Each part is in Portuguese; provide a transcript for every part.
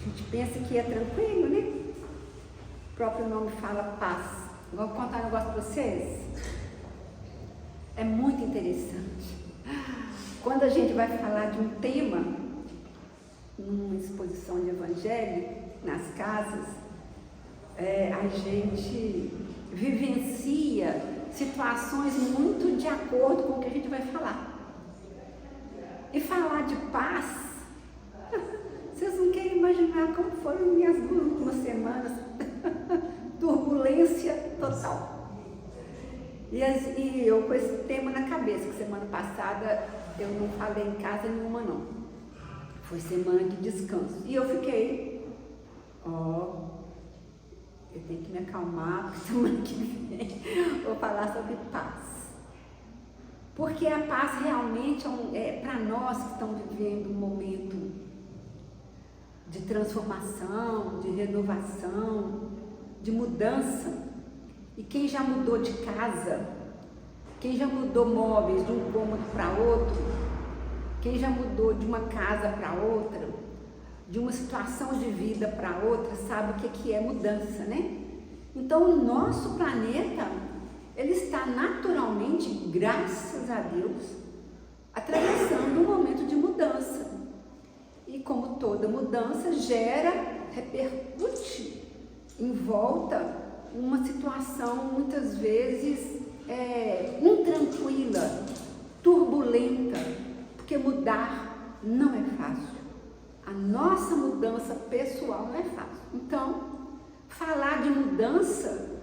gente pensa que é tranquilo, né? O próprio nome fala paz. Vou contar um negócio para vocês. É muito interessante. Quando a gente vai falar de um tema, numa exposição de evangelho, nas casas, a gente vivencia situações muito de acordo com o que a gente vai falar. E falar de paz, vocês não querem imaginar como foram minhas 2 últimas semanas. Turbulência total. E eu com esse tema na cabeça, que semana passada eu não falei em casa nenhuma não. Foi semana de descanso. E eu fiquei, eu tenho que me acalmar, porque semana que vem vou falar sobre paz. Porque a paz realmente para nós que estamos vivendo um momento de transformação, de renovação, de mudança. E quem já mudou de casa, quem já mudou móveis de um cômodo para outro, quem já mudou de uma casa para outra, de uma situação de vida para outra, sabe o que é mudança, né? Então o nosso planeta, ele está naturalmente, graças a Deus, atravessando um momento de mudança. E como toda mudança repercute em volta uma situação muitas vezes intranquila, turbulenta, porque mudar não é fácil. A nossa mudança pessoal não é fácil. Então, falar de mudança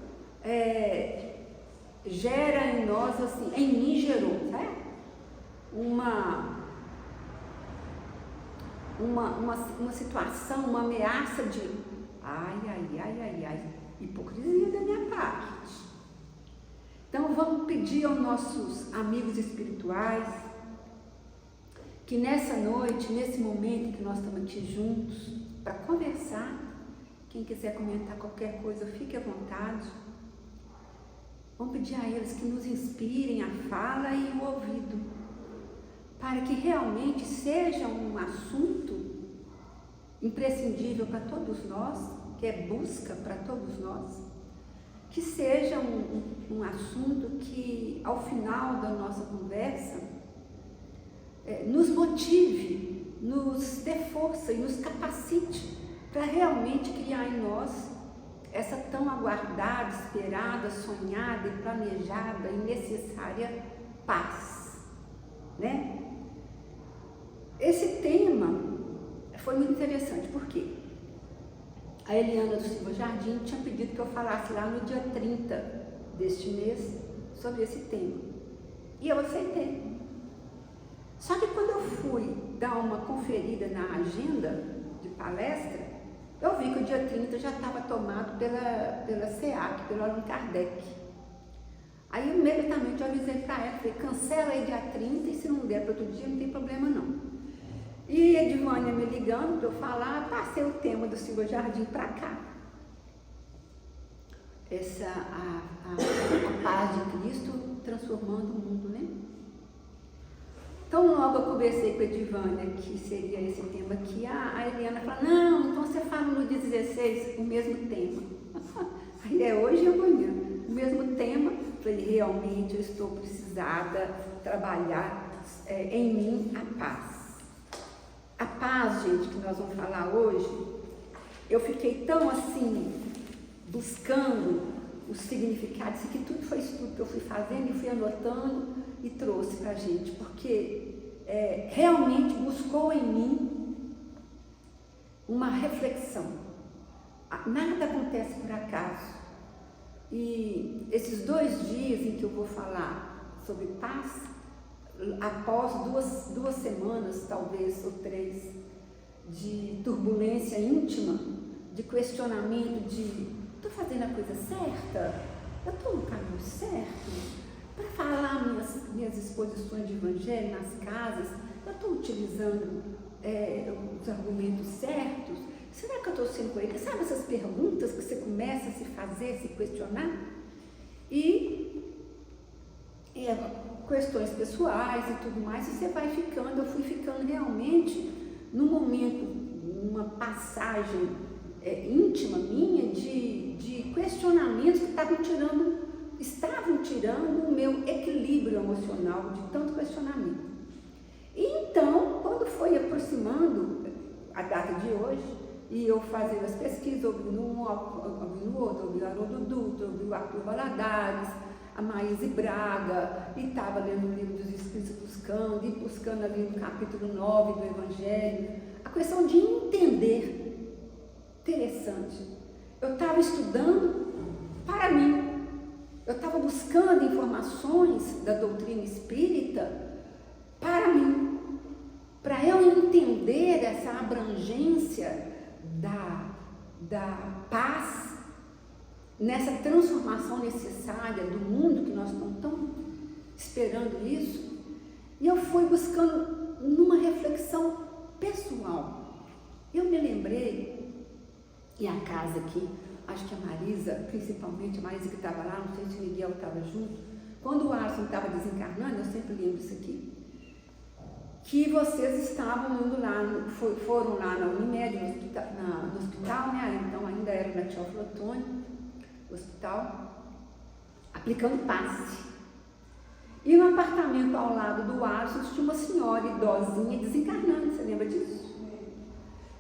gera em nós, assim, em mim gerou, certo? Uma situação, uma ameaça de hipocrisia da minha parte. Então vamos pedir aos nossos amigos espirituais que nessa noite, nesse momento que nós estamos aqui juntos para conversar, quem quiser comentar qualquer coisa, fique à vontade. Vamos pedir a eles que nos inspirem a fala e o ouvido, para que realmente seja um assunto imprescindível para todos nós, que é busca para todos nós, que seja um assunto que ao final da nossa conversa nos motive, nos dê força e nos capacite para realmente criar em nós essa tão aguardada, esperada, sonhada e planejada e necessária paz, né? Esse tema foi muito interessante, porque a Eliana do Silva Jardim tinha pedido que eu falasse lá no dia 30 deste mês sobre esse tema. E eu aceitei. Só que quando eu fui dar uma conferida na agenda de palestra, eu vi que o dia 30 já estava tomado pela SEAC, pelo Allan Kardec. Aí imediatamente eu avisei para ela, falei, cancela aí dia 30 e se não der para outro dia não tem problema não. E a Edvânia me ligando para eu falar, passei o tema do Silva Jardim para cá. A paz de Cristo transformando o mundo, né? Então logo eu conversei com a Edvânia, que seria esse tema aqui, a Eliana falou, não, então você fala no dia 16 o mesmo tema. Aí é hoje e amanhã, o mesmo tema. Falei, realmente eu estou precisada trabalhar em mim a paz. A paz, gente, que nós vamos falar hoje, eu fiquei tão assim, buscando os significados, que tudo foi estudo que eu fui fazendo e fui anotando e trouxe para a gente, porque realmente buscou em mim uma reflexão. Nada acontece por acaso. E esses 2 dias em que eu vou falar sobre paz, após duas semanas, talvez, ou 3, de turbulência íntima, de questionamento de, estou fazendo a coisa certa? Eu estou no caminho certo? Para falar minhas exposições de evangelho nas casas, eu estou utilizando os argumentos certos? Será que eu estou sendo coerente? Sabe essas perguntas que você começa a se fazer, se questionar? E questões pessoais e tudo mais, e você vai ficando, eu fui ficando realmente num momento, uma passagem íntima minha de questionamentos que estavam tirando o meu equilíbrio emocional de tanto questionamento. E então, quando foi aproximando a data de hoje, e eu fazendo as pesquisas, ouvindo um, ouvindo outro, ouvi o Haroldo Dutra, ouvi o Arthur Valadares, a Maíse Braga, e estava lendo o livro dos Espíritos buscando, e buscando ali no capítulo 9 do Evangelho, a questão de entender. Interessante. Eu estava estudando para mim, eu estava buscando informações da doutrina espírita para mim, para eu entender essa abrangência da paz, nessa transformação necessária do mundo, que nós estamos tão esperando isso, e eu fui buscando numa reflexão pessoal. Eu me lembrei, e a casa aqui, acho que a Marisa, principalmente a Marisa que estava lá, não sei se o Miguel estava junto, quando o Alisson estava desencarnando, eu sempre lembro isso aqui, que vocês estavam indo lá, foram lá na Unimed, no hospital, né? Então ainda era na Teófilo Otoni, hospital, aplicando passe. E no apartamento ao lado do Alisson tinha uma senhora idosinha desencarnando, você lembra disso?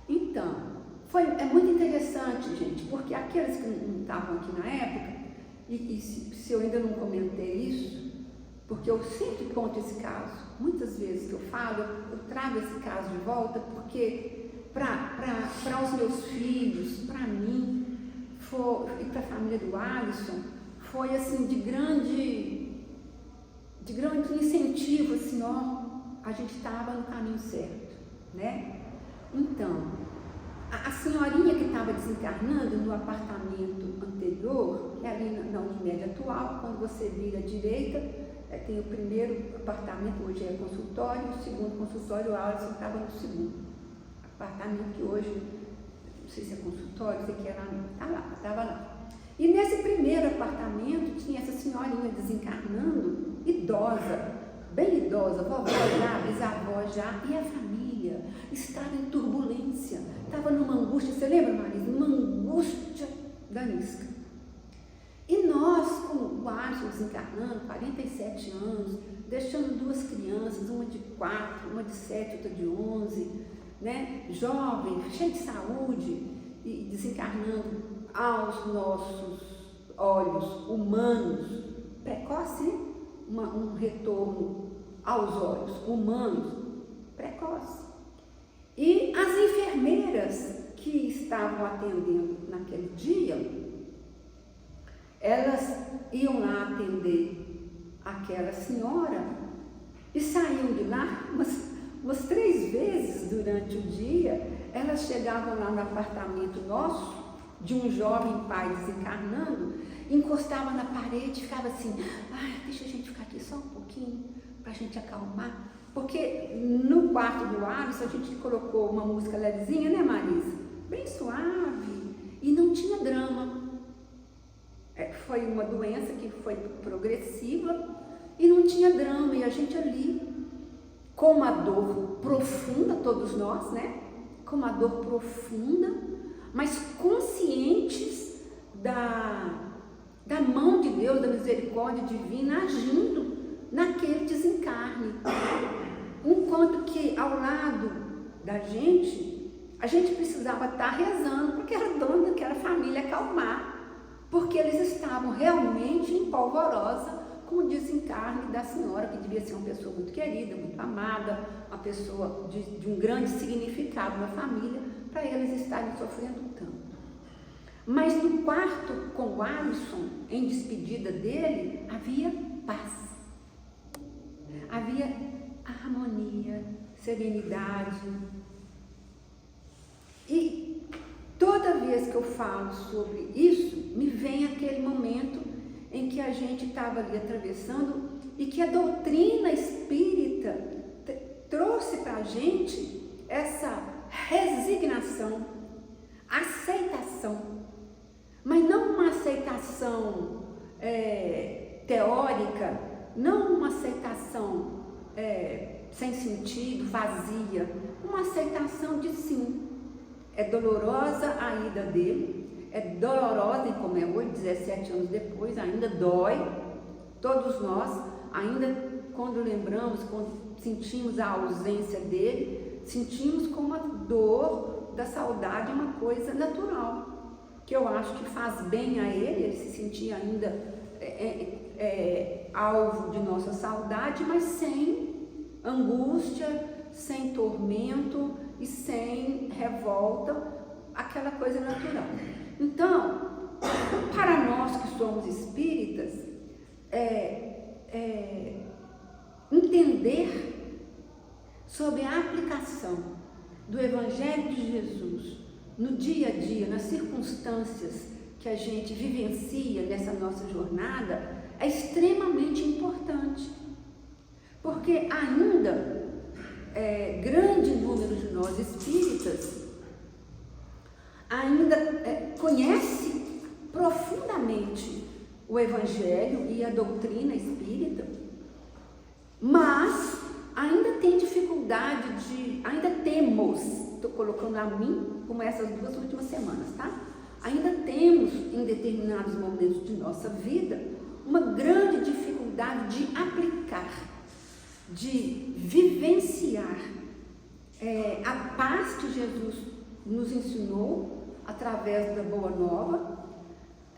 Então, é muito interessante, gente, porque aqueles que não estavam aqui na época, e se eu ainda não comentei isso, porque eu sempre conto esse caso, muitas vezes que eu falo, eu trago esse caso de volta, porque para os meus filhos, para mim, e para a família do Alisson, foi assim de grande incentivo, assim, ó, a gente estava no caminho certo, né? Então, a senhorinha que estava desencarnando no apartamento anterior, que é ali na Unimed atual, quando você vira à direita, tem o primeiro apartamento, hoje é consultório, o segundo consultório, o Alisson estava no segundo apartamento, que hoje, não sei se é consultório, sei que era, estava lá. E nesse primeiro apartamento tinha essa senhorinha desencarnando, idosa, bem idosa, vovó já, bisavó já, e a família estava em turbulência, estava numa angústia, você lembra, Marisa? Numa angústia danisca. E nós, com o Alisson desencarnando, 47 anos, deixando duas crianças, uma de 4, uma de 7, outra de 11, né? Jovem, cheio de saúde, e desencarnando aos nossos olhos humanos, precoce, um retorno aos olhos humanos, precoce. E as enfermeiras que estavam atendendo naquele dia, elas iam lá atender aquela senhora e saíam de lá umas 3 vezes durante o dia. Elas chegavam lá no apartamento nosso, de um jovem pai desencarnando, encostava na parede e ficava assim, deixa a gente ficar aqui só um pouquinho, para a gente acalmar. Porque no quarto do Alisson a gente colocou uma música levezinha, né, Marisa? Bem suave, e não tinha drama. Foi uma doença que foi progressiva e não tinha drama, e a gente ali com uma dor profunda, todos nós, né? Com uma dor profunda, mas conscientes da mão de Deus, da misericórdia divina agindo naquele desencarne. Enquanto que ao lado da gente, a gente precisava estar rezando para aquela dona daquela família acalmar, porque eles estavam realmente em polvorosa com o desencarne da senhora, que devia ser uma pessoa muito querida, muito amada, uma pessoa de um grande significado na família, para eles estarem sofrendo tanto. Mas no quarto com o Alisson, em despedida dele, havia paz, havia harmonia, serenidade. E toda vez que eu falo sobre isso, me vem aquele momento em que a gente estava ali atravessando e que a doutrina espírita trouxe para a gente essa resignação, aceitação, mas não uma aceitação teórica, não uma aceitação sem sentido, vazia, uma aceitação de sim. é dolorosa a ida dele, é dolorosa em como é hoje, 17 anos depois, ainda dói. Todos nós, ainda quando lembramos, quando sentimos a ausência dele, sentimos como a dor da saudade é uma coisa natural, que eu acho que faz bem a ele se sentir ainda alvo de nossa saudade, mas sem angústia, sem tormento e sem revolta, aquela coisa natural. Então, para nós que somos espíritas, entender sobre a aplicação do Evangelho de Jesus no dia a dia, nas circunstâncias que a gente vivencia nessa nossa jornada, é extremamente importante, porque ainda grande número de nós espíritas ainda conhece profundamente o Evangelho e a doutrina espírita, mas ainda tem dificuldade ainda temos, estou colocando a mim como essas 2 últimas semanas, tá? Ainda temos em determinados momentos de nossa vida uma grande dificuldade de aplicar, de vivenciar a paz que Jesus nos ensinou através da Boa Nova.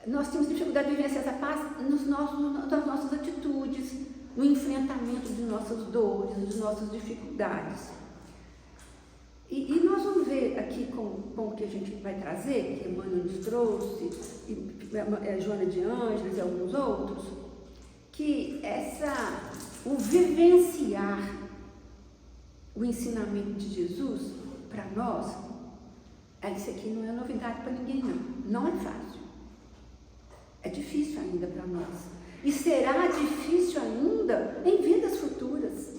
Nós temos dificuldade de vivenciar essa paz nas nossas atitudes, no enfrentamento de nossas dores, de nossas dificuldades. E nós vamos ver aqui com o que a gente vai trazer, que Emmanuel nos trouxe, e Joana de Ângeles e alguns outros, que o vivenciar o ensinamento de Jesus para nós, isso aqui não é novidade para ninguém não é fácil, é difícil ainda para nós, e será difícil ainda em vidas futuras.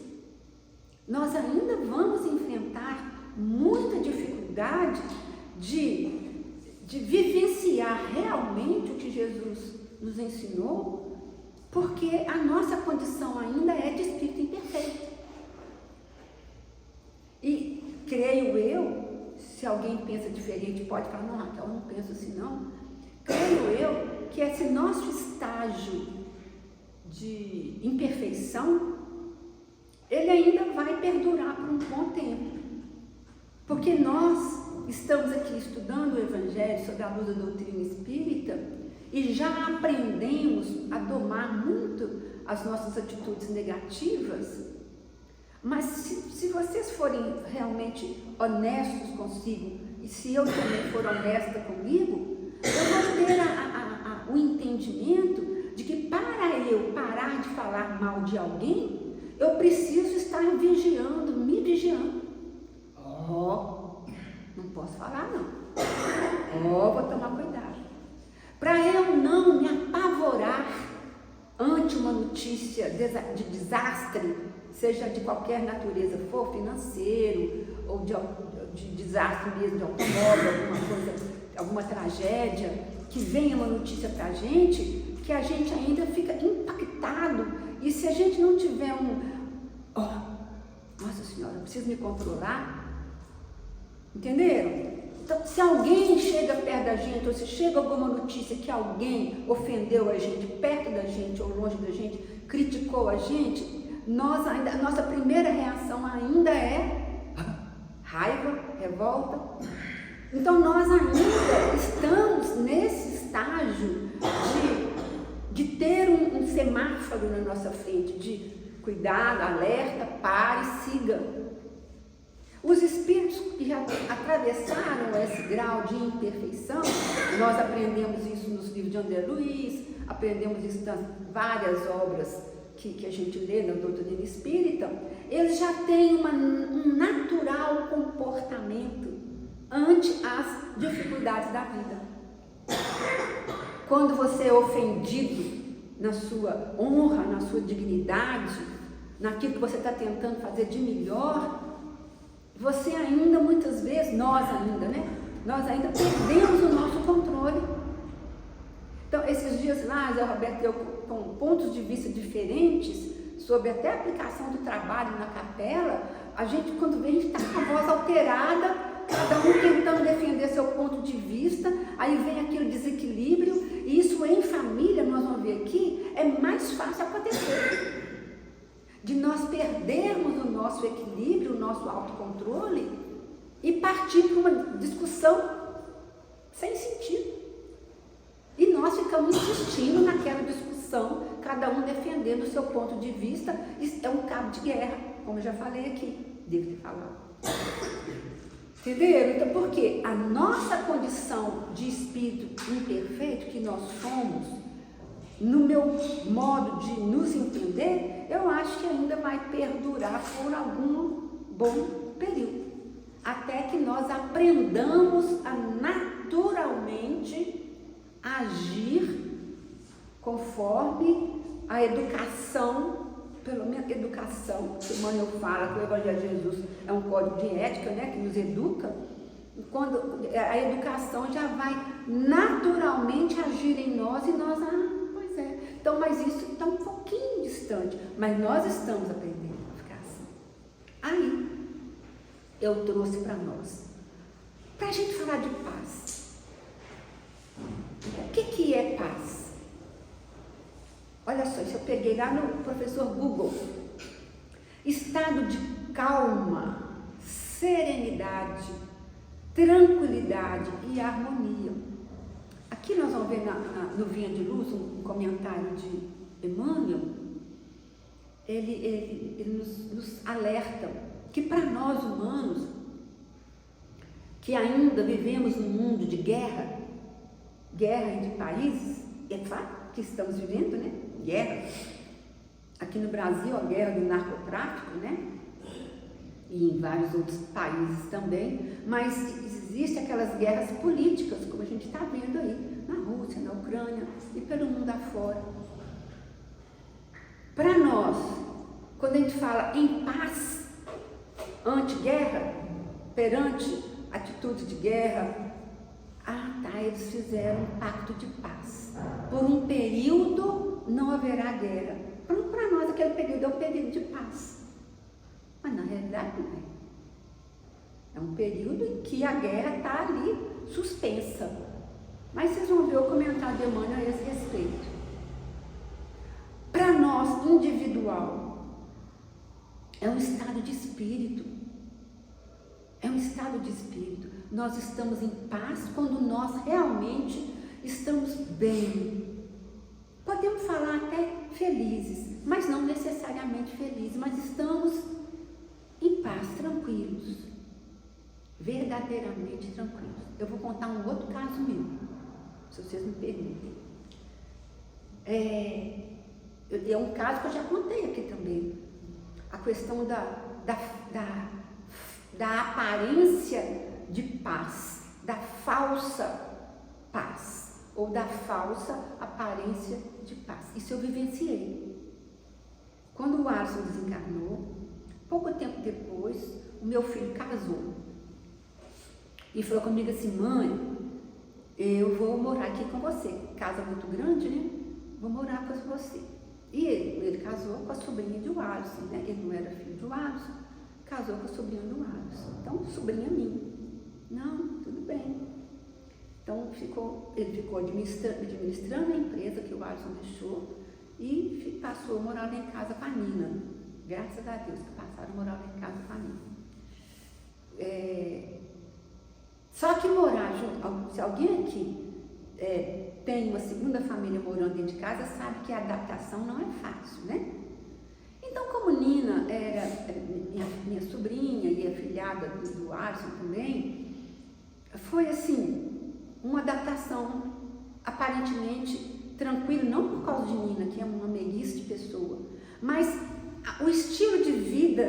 Nós ainda vamos enfrentar muita dificuldade de vivenciar realmente o que Jesus nos ensinou, porque a nossa condição ainda é de espírito imperfeito. E creio eu, se alguém pensa diferente, pode falar, não, Raquel, eu não penso assim não. Creio eu que esse nosso estágio de imperfeição, ele ainda vai perdurar por um bom tempo. Porque nós estamos aqui estudando o Evangelho sob a luz da doutrina espírita e já aprendemos a domar muito as nossas atitudes negativas, mas se vocês forem realmente honestos consigo, e se eu também for honesta comigo, eu vou ter o entendimento de que para eu parar de falar mal de alguém, eu preciso estar me vigiando. Não posso falar não. Vou tomar cuidado. Para eu não me apavorar ante uma notícia de desastre, seja de qualquer natureza for, financeiro, ou de desastre mesmo de automóvel, alguma tragédia, que venha uma notícia para a gente, que a gente ainda fica impactado, e se a gente não tiver nossa senhora, eu preciso me controlar, entenderam? Então, se alguém chega perto da gente, ou se chega alguma notícia que alguém ofendeu a gente, perto da gente ou longe da gente, criticou a gente, a nossa primeira reação ainda é raiva, revolta. Então nós ainda estamos nesse estágio de ter um semáforo na nossa frente, de cuidado, alerta, pare, siga. Os espíritos que já atravessaram esse grau de imperfeição, nós aprendemos isso nos livros de André Luiz, aprendemos isso nas várias obras que a gente lê na doutrina espírita, eles já têm um natural comportamento ante as dificuldades da vida. Quando você é ofendido na sua honra, na sua dignidade, naquilo que você está tentando fazer de melhor, você ainda, muitas vezes, nós ainda perdemos o nosso controle. Então, esses dias lá, Zé Roberto deu com pontos de vista diferentes sobre até a aplicação do trabalho na capela. A gente, quando vê, a gente está com a voz alterada, cada um tentando defender seu ponto de vista, aí vem aquele desequilíbrio, e isso em família, nós vamos ver aqui, é mais fácil acontecer. De nós perdermos o nosso equilíbrio, o nosso autocontrole e partir para uma discussão sem sentido. E nós ficamos insistindo naquela discussão, cada um defendendo o seu ponto de vista. Isso é um cabo de guerra, como eu já falei aqui, devo ter falado. Entenderam? Então, porque a nossa condição de espírito imperfeito que nós somos, no meu modo de nos entender, eu acho que ainda vai perdurar por algum bom período, até que nós aprendamos a naturalmente agir conforme a educação, pelo menos educação, que Emmanuel fala que o Evangelho de Jesus é um código de ética, né, que nos educa. Quando a educação já vai naturalmente agir em nós e nós, pois é. Então, mas isso está um pouquinho distante, mas nós estamos aprendendo a ficar assim. Aí, eu trouxe para nós, para a gente falar de paz. O que é paz? Olha só, isso eu peguei lá no professor Google. Estado de calma, serenidade, tranquilidade e harmonia. Aqui nós vamos ver no Vinha de Luz um comentário de Emmanuel. Ele nos alerta que para nós humanos, que ainda vivemos num mundo de guerra entre países, é fato que estamos vivendo, né? Guerra. Aqui no Brasil, a guerra do narcotráfico, né? E em vários outros países também, mas existem aquelas guerras políticas, como a gente está vendo aí, na Rússia, na Ucrânia e pelo mundo afora. Para nós, quando a gente fala em paz, anti-guerra, perante atitudes de guerra, eles fizeram um pacto de paz. Por um período não haverá guerra. Para nós aquele período é um período de paz. Mas na realidade não é. É um período em que a guerra está ali suspensa. Mas vocês vão ver o comentário de Emmanuel a esse respeito. Para nós, individual, é um estado de espírito. É um estado de espírito. Nós estamos em paz quando nós realmente estamos bem. Podemos falar até felizes, mas não necessariamente felizes, mas estamos em paz, tranquilos, verdadeiramente tranquilos. Eu vou contar um outro caso meu, se vocês me permitem. É um caso que eu já contei aqui também. A questão da aparência de paz, da falsa paz, ou da falsa aparência de paz. Isso eu vivenciei. Quando o Alisson desencarnou, pouco tempo depois, o meu filho casou. E falou comigo assim: mãe, eu vou morar aqui com você. Casa muito grande, né? Vou morar com você. E ele casou com a sobrinha de Alisson, né? Ele não era filho de Alisson, casou com a sobrinha do Alisson. Então, sobrinha minha. Não, tudo bem. Então, ele ficou administrando a empresa que o Alisson deixou e passou a morar lá em casa com a Nina. Graças a Deus que passaram a morar lá em casa com a Nina. Só que morar junto, se alguém aqui tem uma segunda família morando dentro de casa, sabe que a adaptação não é fácil, né? Então, como Nina era minha sobrinha e afilhada do Alisson também, foi assim, uma adaptação aparentemente tranquila, não por causa de Nina, que é uma meiguice de pessoa, mas o estilo de vida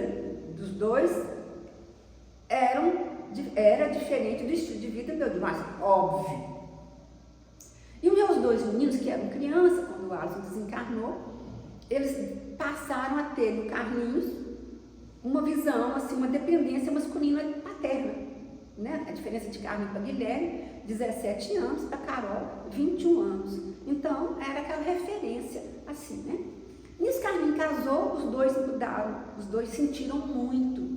dos dois era diferente do estilo de vida meu, mas óbvio. E os meus dois meninos, que eram crianças, quando o Alisson desencarnou, eles passaram a ter no Carlinhos uma visão, assim, uma dependência masculina paterna, né? A diferença de Carlinhos para Guilherme, 17 anos, para Carol, 21 anos. Então, era aquela referência, assim, né? Nisso, Carlinhos casou, os dois mudaram, os dois sentiram muito.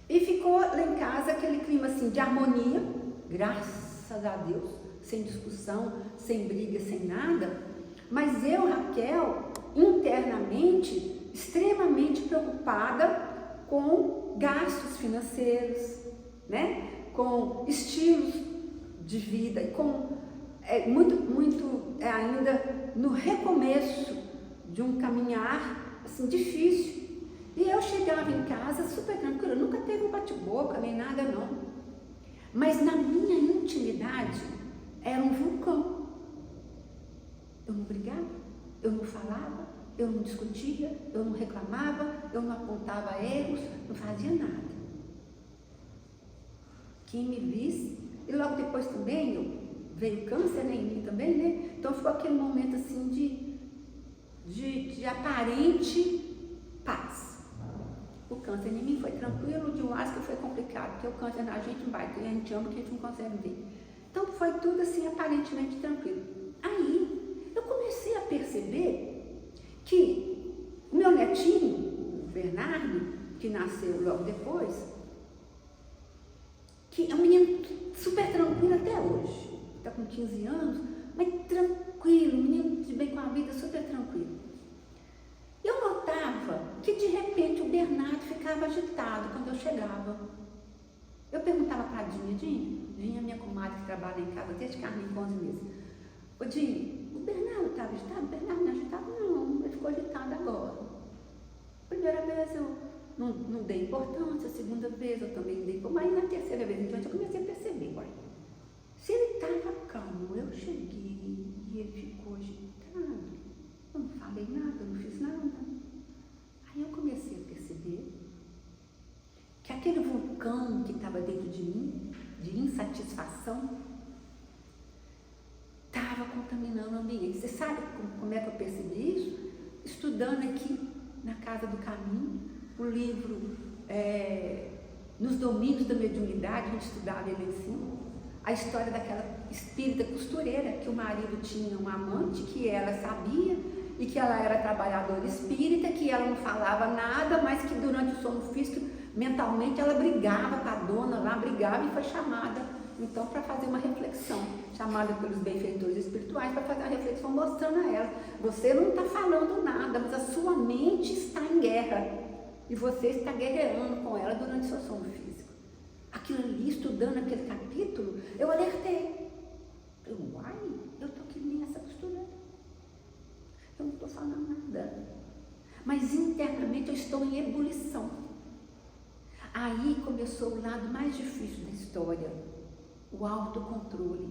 E ficou lá em casa aquele assim de harmonia, graças a Deus, sem discussão, sem briga, sem nada. Mas eu, Raquel, internamente, extremamente preocupada com gastos financeiros, né? Com estilos de vida, e com ainda no recomeço de um caminhar assim difícil. E eu chegava em casa super tranquila, nunca teve um bate-boca nem nada não. Mas na minha intimidade era um vulcão. Eu não brigava, eu não falava, eu não discutia, eu não reclamava, eu não apontava erros, não fazia nada. Quem me visse, e logo depois também veio câncer, né, em mim também, né? Então ficou aquele momento assim de aparente paz. O câncer em mim foi tranquilo, de um asco foi complicado, porque o câncer na gente vai, que a gente ama, que a gente não consegue ver. Então foi tudo assim aparentemente tranquilo. Aí eu comecei a perceber que o meu netinho, o Bernardo, que nasceu logo depois, que é um menino super tranquilo até hoje, está com 15 anos, mas tranquilo, menino de bem com a vida, super tranquilo. Eu notava que de repente o Bernardo ficava agitado quando eu chegava. Eu perguntava para a Dinha, minha comadre que trabalha em casa desde Carmen com 11 meses. Ô Dinha, o Bernardo estava agitado? O Bernardo não agitava? Não, ele ficou agitado agora. Primeira vez eu não dei importância, a segunda vez eu também dei importância, mas na terceira vez então eu comecei a perceber, olha, se ele estava calmo, eu cheguei e ele ficou agitado, eu não falei nada, eu não fiz nada. Aí eu comecei a perceber que aquele vulcão que estava dentro de mim, de insatisfação, estava contaminando o ambiente. Você sabe como é que eu percebi isso? Estudando aqui na Casa do Caminho, o livro Nos Domínios da Mediunidade, a gente estudava ele em cima, a história daquela espírita costureira, que o marido tinha um amante, que ela sabia, e que ela era trabalhadora espírita, que ela não falava nada, mas que durante o sono físico, mentalmente, ela brigava com a dona lá, brigava e foi chamada, então, para fazer uma reflexão, chamada pelos benfeitores espirituais, para fazer a reflexão mostrando a ela, você não está falando nada, mas a sua mente está em guerra, e você está guerreando com ela durante o seu sono físico. Aquilo ali, estudando aquele capítulo, eu alertei. Uai, eu estou aqui nem essa costureira. Eu não estou falando nada. Mas internamente eu estou em ebulição. Aí começou o lado mais difícil da história. O autocontrole.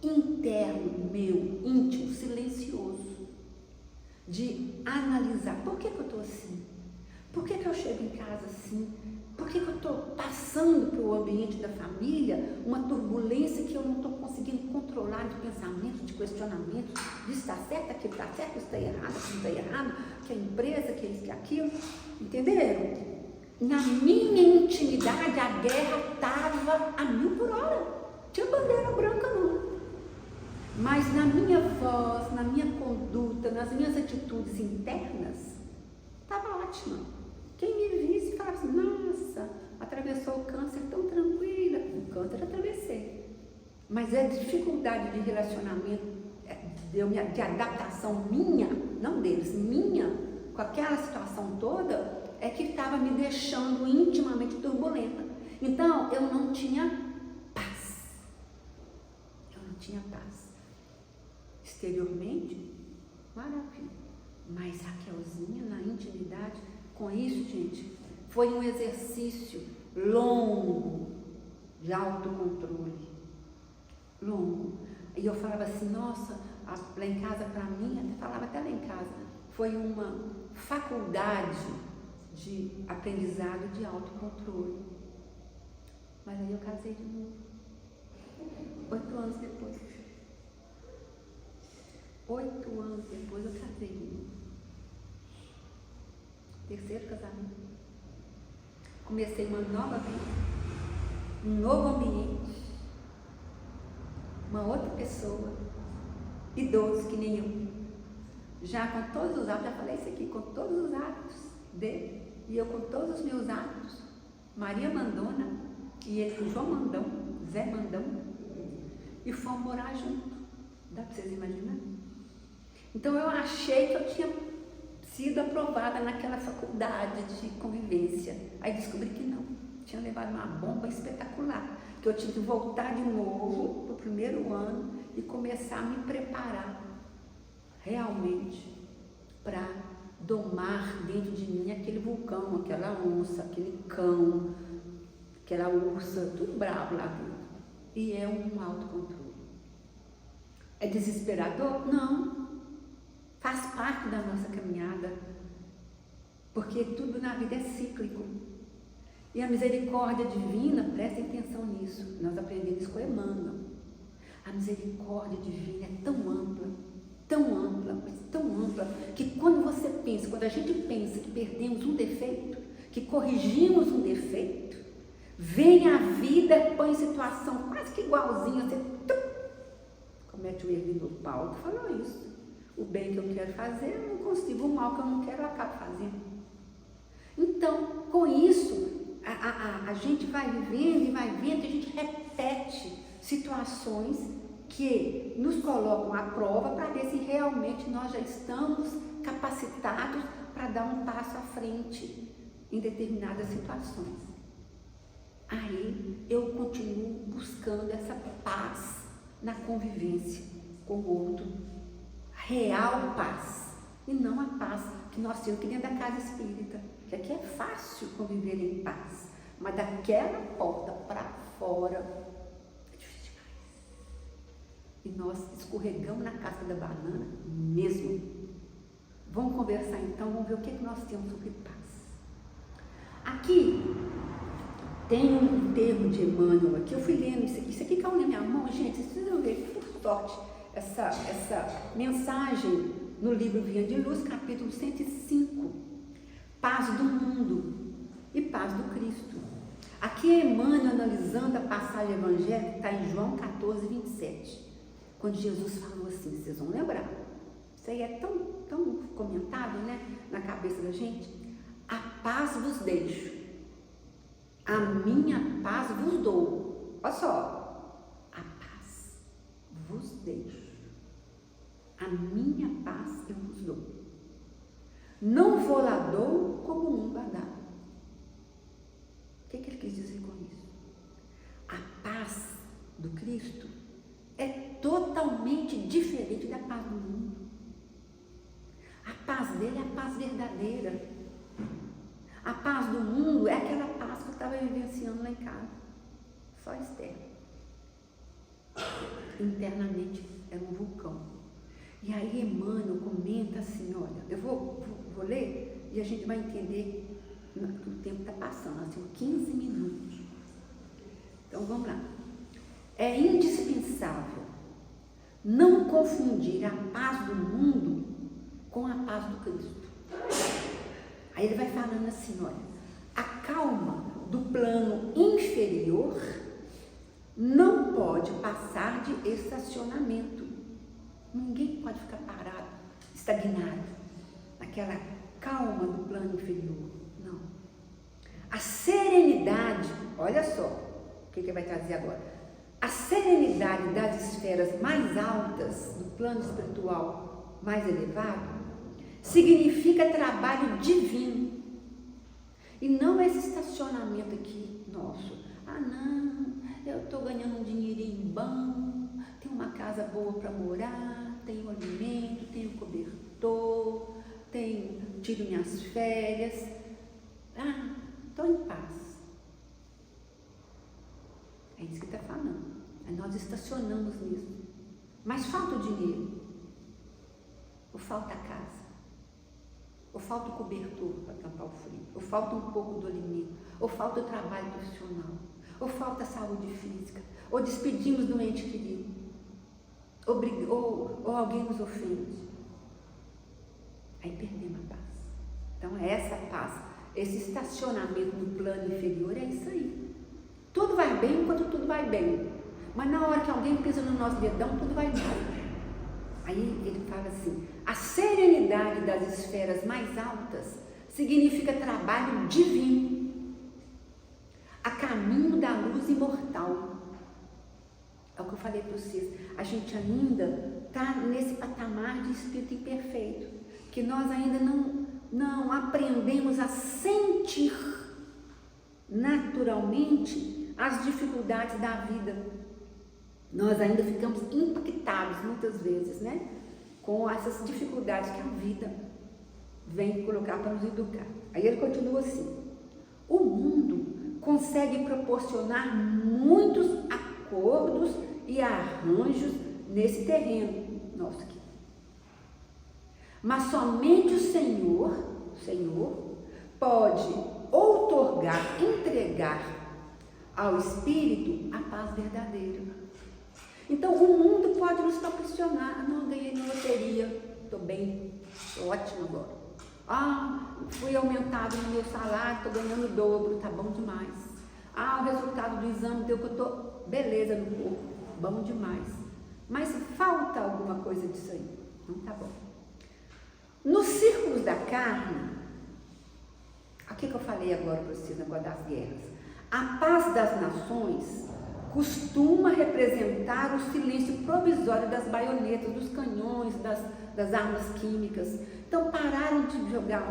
Interno, meu, íntimo, silencioso. De analisar. Por que eu estou assim? Por que eu chego em casa assim? Por que eu estou passando para o ambiente da família uma turbulência que eu não estou conseguindo controlar, de pensamento, de questionamento, de está certo, aquilo está certo, isso está errado, aquilo está errado, que a empresa, que isso, que aquilo, entenderam? Na minha intimidade a guerra estava a 1000 por hora, não tinha bandeira branca não, mas na minha voz, na minha conduta, nas minhas atitudes internas, estava ótima. Quem me visse falava assim, nossa, atravessou o câncer tão tranquila. O câncer atravessei. Mas a dificuldade de relacionamento, de adaptação minha, não deles, minha, com aquela situação toda, é que estava me deixando intimamente turbulenta. Então, eu não tinha paz. Eu não tinha paz. Exteriormente, maravilha. Mas Raquelzinha, na intimidade, com isso, gente, foi um exercício longo de autocontrole, longo. E eu falava assim, nossa, lá em casa, para mim, falava até lá em casa, foi uma faculdade de aprendizado de autocontrole. Mas aí eu casei de novo, 8 anos depois. 8 anos depois eu casei de novo. Terceiro casamento. Comecei uma nova vida, um novo ambiente, uma outra pessoa, idoso que nem eu, já com todos os hábitos, já falei isso aqui, com todos os hábitos dele, e eu com todos os meus hábitos, Maria Mandona, e ele com João Mandão, Zé Mandão, e fomos morar junto. Dá para vocês imaginarem? Então eu achei que eu tinha sido aprovada naquela faculdade de convivência. Aí descobri que não, tinha levado uma bomba espetacular, que eu tinha que voltar de novo para o primeiro ano e começar a me preparar realmente para domar dentro de mim aquele vulcão, aquela onça, aquele cão, aquela ursa, tudo bravo lá dentro. E é um autocontrole. É desesperador? Não. Faz parte da nossa caminhada, porque tudo na vida é cíclico. E a misericórdia divina, prestem atenção nisso, nós aprendemos isso com Emmanuel. A misericórdia divina é tão ampla, mas tão ampla, que quando a gente pensa que perdemos um defeito, que corrigimos um defeito, vem a vida, põe em situação quase que igualzinha, você comete o erro do Paulo que falou isso. O bem que eu quero fazer, eu não consigo, o mal que eu não quero, eu acabo fazendo. Então, com isso, a gente vai vivendo e vai vendo, a gente repete situações que nos colocam à prova para ver se realmente nós já estamos capacitados para dar um passo à frente em determinadas situações. Aí eu continuo buscando essa paz na convivência com o outro, real paz, e não a paz que nós temos aqui dentro da casa espírita, que aqui é fácil conviver em paz, mas daquela porta para fora é difícil demais. E nós escorregamos na casca da banana mesmo. Vamos conversar então, vamos ver o que nós temos sobre paz. Aqui tem um termo de Emmanuel, aqui eu fui lendo isso aqui caiu na minha mão, gente, vocês precisam ver, por sorte, essa mensagem no livro Vinha de Luz, capítulo 105, paz do mundo e paz do Cristo. Aqui é Emmanuel analisando a passagem evangélica que está em João 14, 27, quando Jesus falou assim, vocês vão lembrar, isso aí é tão comentado, né, na cabeça da gente, a paz vos deixo, a minha paz vos dou, olha só, a paz vos deixo. A minha paz eu vos dou. Não vou lá dou como o mundo a dá. O que ele quis dizer com isso? A paz do Cristo é totalmente diferente da paz do mundo. A paz dele é a paz verdadeira. A paz do mundo é aquela paz que eu estava vivenciando lá em casa. Só externa. Internamente é um vulcão. E aí Emmanuel comenta assim, olha, eu vou ler e a gente vai entender que o tempo está passando, nós temos 15 minutos. Então vamos lá. É indispensável não confundir a paz do mundo com a paz do Cristo. Aí ele vai falando assim, olha, a calma do plano inferior não pode passar de estacionamento. Ninguém pode ficar parado, estagnado, naquela calma do plano inferior. Não. A serenidade, olha só, o que ele vai trazer agora. A serenidade das esferas mais altas do plano espiritual mais elevado significa trabalho divino. E não esse estacionamento aqui nosso. Ah, não, eu estou ganhando um dinheirinho bom, tenho uma casa boa para morar, tenho alimento, tenho cobertor, tiro minhas férias. Ah, estou em paz. É isso que está falando. Aí nós estacionamos nisso. Mas falta o dinheiro, ou falta a casa, ou falta o cobertor para tampar o frio, ou falta um pouco do alimento, ou falta o trabalho profissional, ou falta a saúde física, ou despedimos do ente querido, ou alguém nos ofende. Aí perdemos a paz. Então é essa paz, esse estacionamento no plano inferior, é isso aí. Tudo vai bem enquanto tudo vai bem, mas na hora que alguém pisa no nosso dedão, tudo vai mal. Aí ele fala assim, a serenidade das esferas mais altas significa trabalho divino, a caminho da luz imortal. É o que eu falei para vocês, a gente ainda está nesse patamar de espírito imperfeito, que nós ainda não aprendemos a sentir naturalmente as dificuldades da vida. Nós ainda ficamos impactados muitas vezes, né, com essas dificuldades que a vida vem colocar para nos educar. Aí ele continua assim: o mundo consegue proporcionar muitos acordos e arranjos nesse terreno nosso aqui. Mas somente o Senhor pode outorgar, entregar ao Espírito a paz verdadeira. Então o mundo pode nos proporcionar: não, ganhei na loteria, estou bem, estou ótimo agora. Fui aumentado no meu salário, estou ganhando o dobro, tá bom demais. O resultado do exame deu que eu estou beleza no corpo, bom demais. Mas falta alguma coisa disso aí, não tá bom. Nos círculos da carne, o que eu falei agora para vocês, negócio das guerras? A paz das nações costuma representar o silêncio provisório das baionetas, dos canhões, das armas químicas. Então pararam de jogar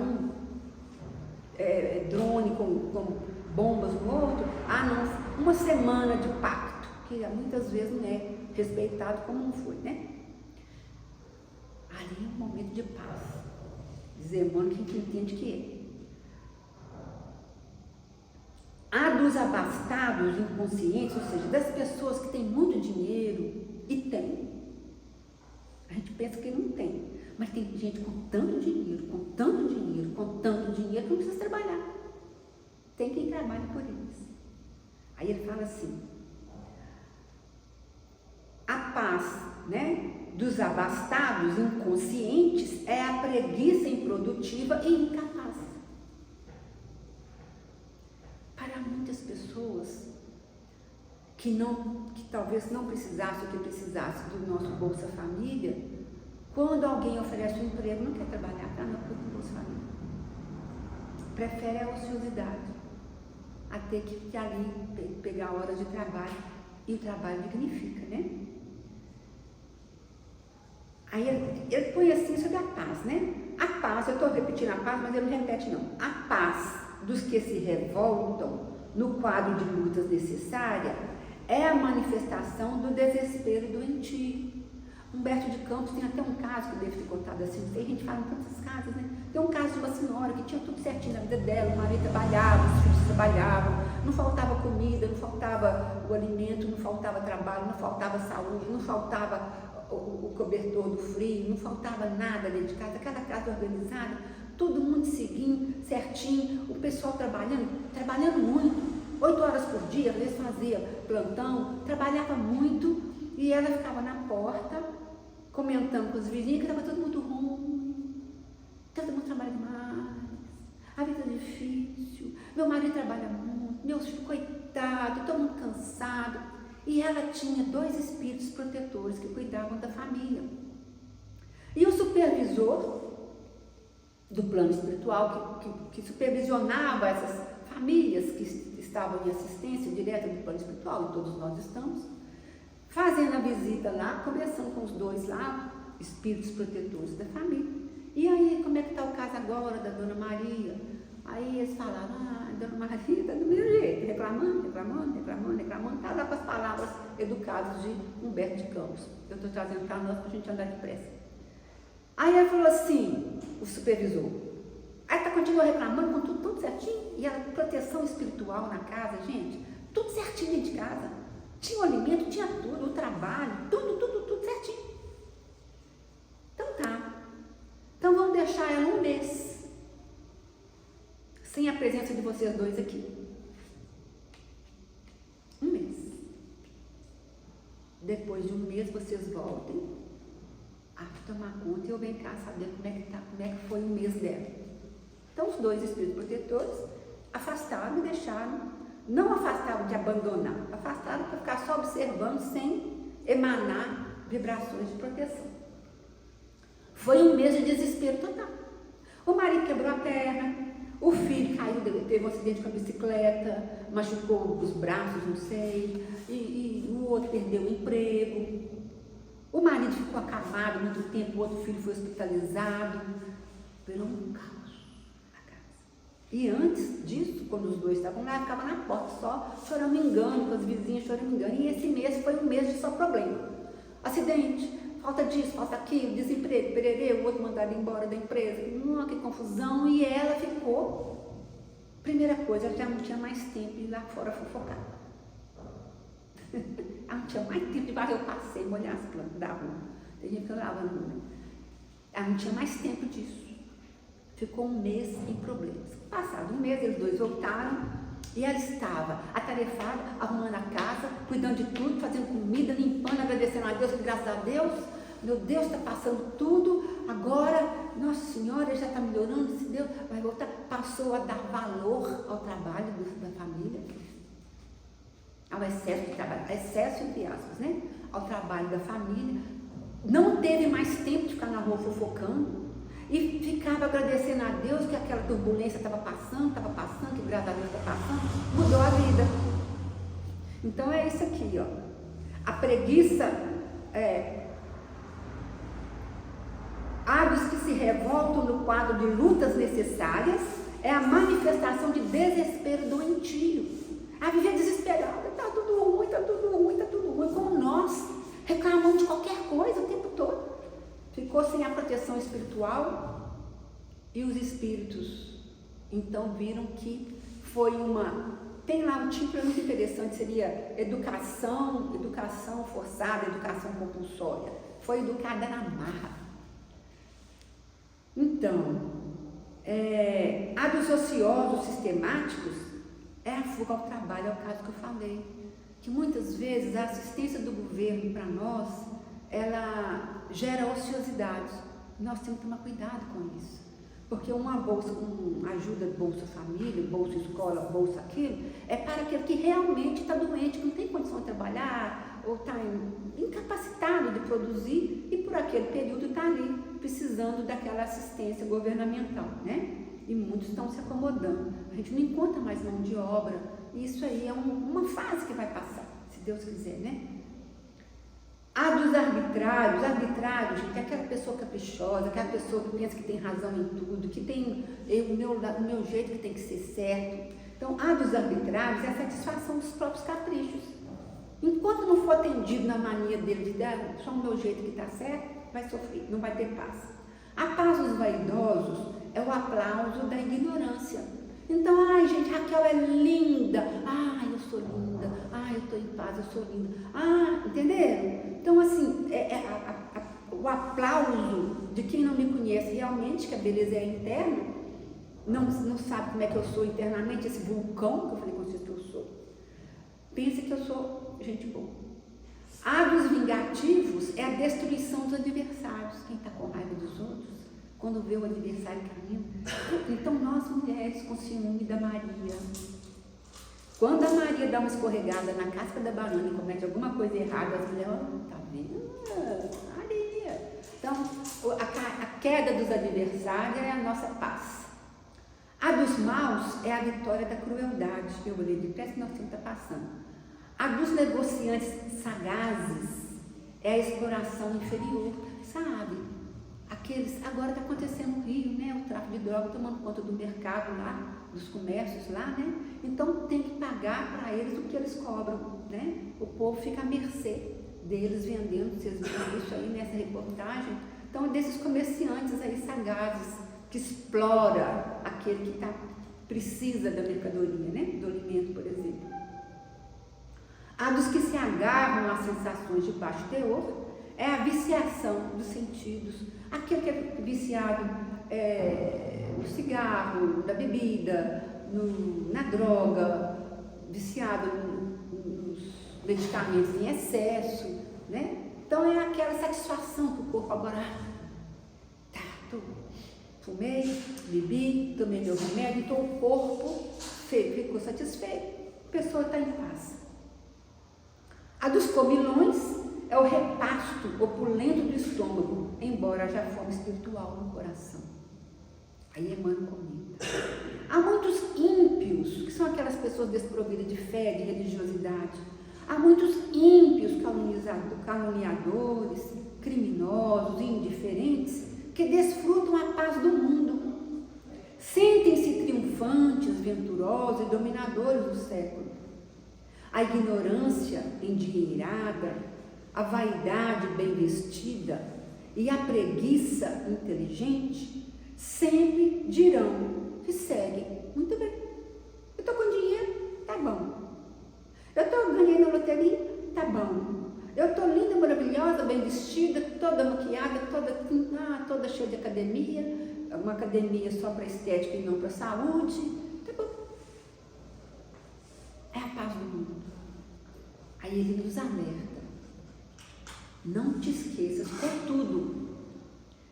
drone com bombas no outro, não, uma semana de pacto, que muitas vezes não é respeitado como não foi, né? Ali é um momento de paz. Dizer, mano, quem entende que é. A dos abastados, inconscientes, ou seja, das pessoas que têm muito dinheiro, e tem. A gente pensa que não tem, mas tem gente com tanto dinheiro, com tanto dinheiro, com tanto dinheiro, que não precisa trabalhar. Tem quem trabalhe por eles. Aí ele fala assim: a paz, né, dos abastados inconscientes é a preguiça improdutiva e incapaz. Para muitas pessoas que talvez não precisasse o que precisasse do nosso Bolsa Família, quando alguém oferece um emprego, não quer trabalhar para não ter Bolsa Família. Prefere a ociosidade, a ter que ali pegar horas de trabalho, e o trabalho dignifica, né? Aí ele põe assim sobre a paz, né? A paz, eu estou repetindo a paz, mas ele não repete não. A paz dos que se revoltam no quadro de lutas necessária é a manifestação do desespero doentio. Humberto de Campos tem até um caso que deve ter contado assim, não sei, a gente fala em tantas casas, né? Tem um caso de uma senhora que tinha tudo certinho na vida dela, o marido trabalhava, os filhos trabalhavam, não faltava comida, não faltava o alimento, não faltava trabalho, não faltava saúde, não faltava o cobertor do frio, não faltava nada dentro de casa, cada casa organizada, todo mundo seguindo, certinho, o pessoal trabalhando muito, 8 horas por dia, às vezes fazia plantão, trabalhava muito, e ela ficava na porta, comentando com os vizinhos que estava todo mundo ruim, todo mundo trabalha demais, a vida é difícil, meu marido trabalha muito, meus filhos, coitado, todo mundo cansado. E ela tinha 2 espíritos protetores que cuidavam da família. E o supervisor do plano espiritual, que supervisionava essas famílias que estavam em assistência direta do plano espiritual, e todos nós estamos, fazendo a visita lá, conversando com os 2 lá, espíritos protetores da família. E aí, como é que está o caso agora da Dona Maria? Aí eles falaram: Dona Maria está do mesmo jeito, reclamando, tá lá com as palavras educadas de Humberto de Campos. Eu estou trazendo para nós para a gente andar depressa. Aí ela falou assim, o supervisor, aí continua reclamando com tudo certinho, e a proteção espiritual na casa, gente, tudo certinho dentro de casa. Tinha o alimento, tinha tudo, o trabalho, tudo certinho. Então tá. Então vamos deixar ela um mês sem a presença de vocês 2 aqui. Um mês. Depois de um mês vocês voltem a tomar conta e eu venho cá saber como é que tá, como é que foi o mês dela. Então os 2 espíritos protetores afastaram e deixaram, não afastaram de abandonar, afastaram para ficar só observando sem emanar vibrações de proteção. Foi um mês de desespero total. O marido quebrou a perna, O filho caiu, teve um acidente com a bicicleta, machucou os braços, não sei, e o outro perdeu o emprego. O marido ficou acamado muito tempo, o outro filho foi hospitalizado. Virou um caos na casa. E antes disso, quando os dois estavam lá, ficava na porta só choramingando, com as vizinhas choramingando. E esse mês foi um mês de só problema. Acidente, falta disso, falta aquilo, desemprego, pererê, o outro mandado embora da empresa. Que confusão. E ela ficou, primeira coisa, ela já não tinha mais tempo de ir lá fora fofocar. Ela não tinha mais tempo de fazer o passeio, molhar as plantas da rua. Tem gente que lava na rua. Ela não tinha mais tempo disso. Ficou um mês em problemas. Passado um mês, eles dois voltaram e ela estava atarefada, arrumando a casa, cuidando de tudo, fazendo comida, limpando, agradecendo a Deus, que graças a Deus, meu Deus, está passando tudo, agora, Nossa Senhora, já está melhorando, se Deus vai voltar. Passou a dar valor ao trabalho da família, ao excesso de trabalho, excesso entre aspas, né? Ao trabalho da família. Não teve mais tempo de ficar na rua fofocando. E ficava agradecendo a Deus que aquela turbulência estava passando, que graças a Deus está passando, mudou a vida. Então é isso aqui, ó. A preguiça há dos que se revoltam no quadro de lutas necessárias, é a manifestação de desespero doentio. A viver desesperada, está tudo ruim, está tudo ruim, está tudo ruim, como nós, reclamando de qualquer coisa o tempo todo. Ficou sem a proteção espiritual e os espíritos, então, viram que foi tem lá um título muito interessante, seria educação forçada, educação compulsória. Foi educada na marra. Então, a dos ociosos sistemáticos é a fuga ao trabalho, é o caso que eu falei. Que muitas vezes a assistência do governo para nós, ela gera ociosidade. Nós temos que tomar cuidado com isso. Porque uma bolsa com ajuda, Bolsa Família, Bolsa Escola, Bolsa aquilo, é para aquele que realmente está doente, que não tem condição de trabalhar, ou está incapacitado de produzir, e por aquele período está ali, precisando daquela assistência governamental, né? E muitos estão se acomodando. A gente não encontra mais mão de obra, e isso aí é uma fase que vai passar, se Deus quiser, né? A dos arbitrários, gente, é aquela pessoa caprichosa, aquela pessoa que pensa que tem razão em tudo, que tem o meu jeito que tem que ser certo. Então, a dos arbitrários é a satisfação dos próprios caprichos. Enquanto não for atendido na mania dele de dar só o meu jeito que está certo, vai sofrer, não vai ter paz. A paz dos vaidosos é o aplauso da ignorância. Então, ai gente, Raquel é linda, ai eu sou linda, ai eu estou em paz, eu sou linda, entenderam? Então assim, o aplauso de quem não me conhece realmente, que a beleza é interna, não sabe como é que eu sou internamente, esse vulcão que eu falei com vocês que eu sou, pensa que eu sou gente boa. A dos vingativos é a destruição dos adversários, quem está com raiva dos outros, quando vê o adversário caindo. Então nós mulheres com ciúme da Maria, quando a Maria dá uma escorregada na casca da banana e comete alguma coisa errada, as mulheres, tá vendo? Maria. Então a queda dos adversários é a nossa paz. A dos maus é a vitória da crueldade, eu olhei de perto que nós temos que estar passando. A dos negociantes sagazes é a exploração inferior, sabe? Aqueles, agora está acontecendo no Rio, né? O tráfico de droga tomando conta do mercado lá, dos comércios lá, né? Então tem que pagar para eles o que eles cobram, né? O povo fica à mercê deles vendendo, vocês viram isso aí nessa reportagem. Então, desses comerciantes aí sagazes, que explora aquele que precisa da mercadoria, né? Do alimento, por exemplo. A dos que se agarram às sensações de baixo teor é a viciação dos sentidos. Aquele que é viciado no cigarro, na bebida, na droga, viciado nos medicamentos em excesso, né? Então é aquela satisfação que o corpo agora, fumei, bebi, tomei meu remédio, então o corpo ficou satisfeito, a pessoa está em paz. A dos comilões é o repasto opulento do estômago, embora haja fome espiritual no coração. Aí Emmanuel comenta. Há muitos ímpios, que são aquelas pessoas desprovidas de fé, de religiosidade. Há muitos ímpios, caluniadores, criminosos, indiferentes, que desfrutam a paz do mundo. Sentem-se triunfantes, venturosos e dominadores do século. A ignorância endinheirada, a vaidade bem vestida e a preguiça inteligente sempre dirão que seguem. Muito bem, eu estou com dinheiro, tá bom. Ganhei na loteria, tá bom. Eu estou linda, maravilhosa, bem vestida, toda maquiada, toda cheia de academia, uma academia só para estética e não para saúde, tá bom. É a paz do mundo. Aí ele nos alerta. Não te esqueças, contudo,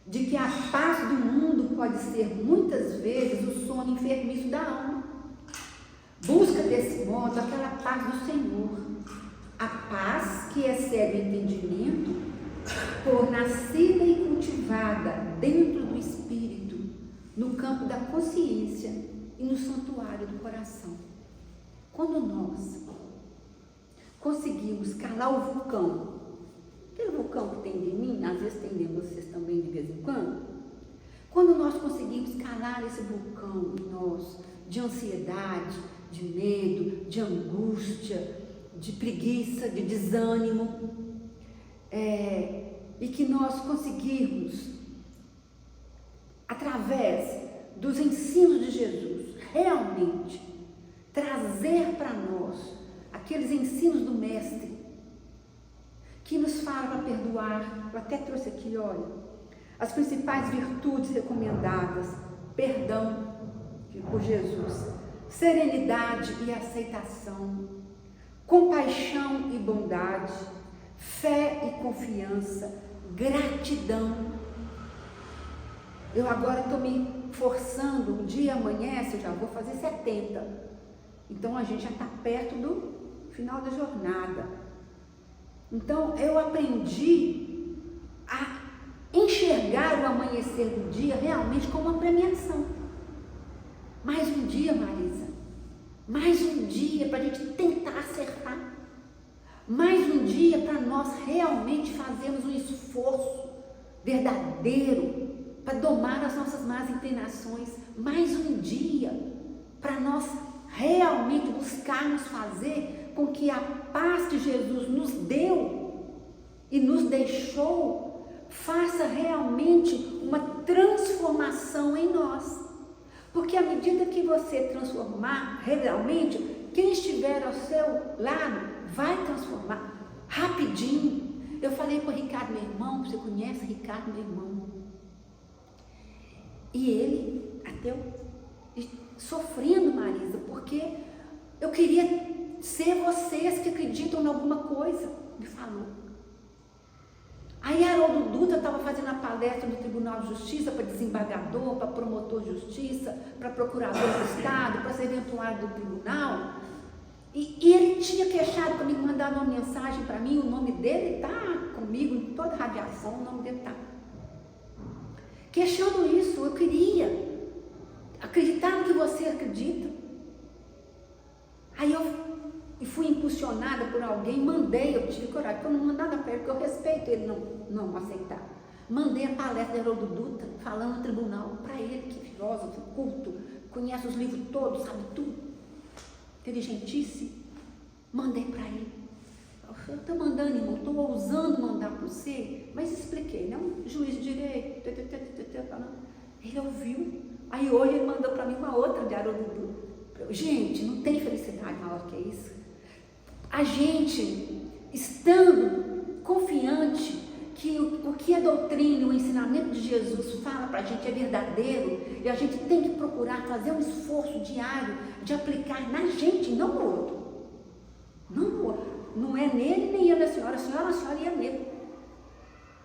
de que a paz do mundo pode ser muitas vezes o sono enfermiço da alma. Busca desse modo aquela paz do Senhor, a paz que excede o entendimento, por nascida e cultivada dentro do espírito, no campo da consciência e no santuário do coração. Quando nós conseguimos calar o vulcão, aquele vulcão que tem de mim, às vezes tem de vocês também de vez em quando nós conseguimos calar esse vulcão em nós, de ansiedade, de medo, de angústia, de preguiça, de desânimo, e que nós conseguirmos, através dos ensinos de Jesus, realmente trazer para nós aqueles ensinos do Mestre, que nos fala para perdoar. Eu até trouxe aqui, olha, as principais virtudes recomendadas: perdão por Jesus, serenidade e aceitação, compaixão e bondade, fé e confiança, gratidão. Eu agora estou me forçando, um dia amanhece, eu já vou fazer 70. Então a gente já está perto do final da jornada. Então eu aprendi a enxergar o amanhecer do dia realmente como uma premiação. Mais um dia, Marisa. Mais um dia para a gente tentar acertar. Mais um dia para nós realmente fazermos um esforço verdadeiro para domar as nossas más inclinações. Mais um dia para nós realmente buscarmos fazer com que a paz que Jesus nos deu e nos deixou faça realmente uma transformação em nós. Porque à medida que você transformar realmente, quem estiver ao seu lado vai transformar rapidinho. Eu falei para o Ricardo, meu irmão, você conhece Ricardo, meu irmão? E ele, até eu, sofrendo, Marisa, porque eu queria ser vocês que acreditam em alguma coisa, me falou. Aí Haroldo Dutra estava fazendo a palestra no Tribunal de Justiça para desembargador, para promotor de justiça, para procurador do Estado, para serventuário do tribunal. E ele tinha queixado comigo, mandado uma mensagem para mim, o nome dele está comigo em toda a radiação, o nome dele está. Questiono isso, eu queria acreditar no que você acredita. Aí eu fui impulsionada por alguém, mandei, eu tive coragem, porque eu não mandava para ele, porque eu respeito ele não aceitar. Mandei a palestra de Haroldo Dutra, falando no tribunal, para ele, que filósofo, culto, conhece os livros todos, sabe tudo, inteligentíssimo. Mandei para ele. Eu estou mandando, irmão, estou ousando mandar para você, mas expliquei, né? Um juiz de direito, ele ouviu. Aí hoje ele mandou para mim uma outra de Haroldo Dutra. Gente, não tem felicidade maior que isso. A gente, estando confiante que o que a doutrina, o ensinamento de Jesus fala para a gente é verdadeiro, e a gente tem que procurar fazer um esforço diário de aplicar na gente, não no outro. Não no outro. Não é nele nem eu na senhora, a senhora e eu nele.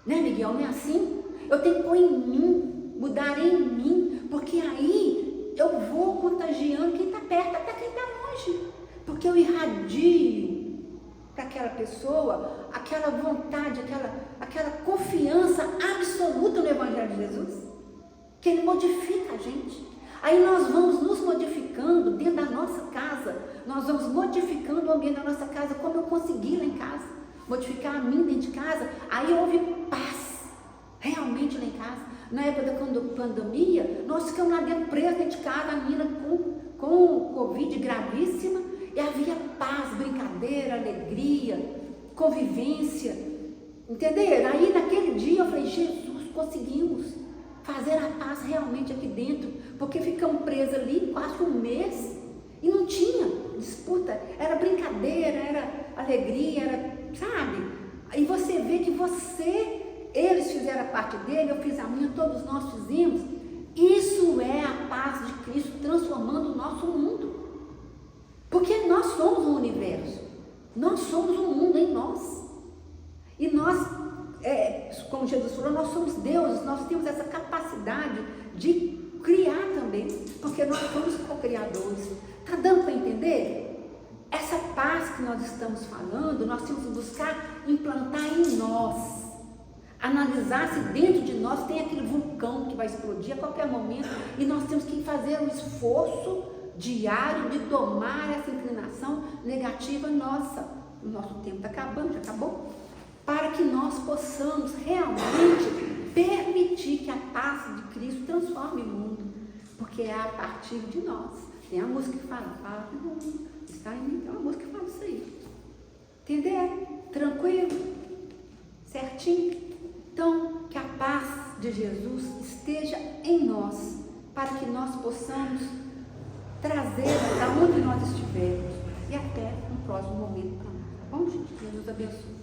Né, Miguel? Não é assim? Eu tenho que pôr em mim, mudar em mim, porque aí eu vou contagiando quem está perto até quem está longe. Porque eu irradio para aquela pessoa aquela vontade, aquela confiança absoluta no Evangelho de Jesus, que ele modifica a gente. Aí nós vamos nos modificando dentro da nossa casa, nós vamos modificando o ambiente da nossa casa, como eu consegui lá em casa, modificar a mim dentro de casa. Aí houve paz, realmente lá em casa. Na época da pandemia, nós ficamos lá dentro, presos dentro de casa, a menina com Covid gravíssima, e havia paz, brincadeira, alegria, convivência, entenderam? Aí naquele dia eu falei, Jesus, conseguimos fazer a paz realmente aqui dentro, porque ficamos presos ali quase um mês e não tinha disputa, era brincadeira, era alegria, era, sabe? Aí você vê que eles fizeram a parte dele, eu fiz a minha, todos nós fizemos. Isso é a paz de Cristo transformando o nosso mundo, porque nós somos o universo, nós somos o mundo em nós, e nós, como Jesus falou, nós somos deuses, nós temos essa capacidade de criar também, porque nós somos co-criadores. Está dando para entender? Essa paz que nós estamos falando, nós temos que buscar implantar em nós, analisar se dentro de nós tem aquele vulcão que vai explodir a qualquer momento, e nós temos que fazer um esforço diário de domar essa inclinação negativa nossa. O nosso tempo está acabando, já acabou, para que nós possamos realmente permitir que a paz de Cristo transforme o mundo, porque é a partir de nós. Tem a música que fala, paz do mundo está em mim, tem uma música que fala isso aí. Entender? Tranquilo? Certinho? Então, que a paz de Jesus esteja em nós, para que nós possamos trazê-la para onde nós estivermos e até um próximo momento para nós. Tá bom, gente? Jesus abençoe.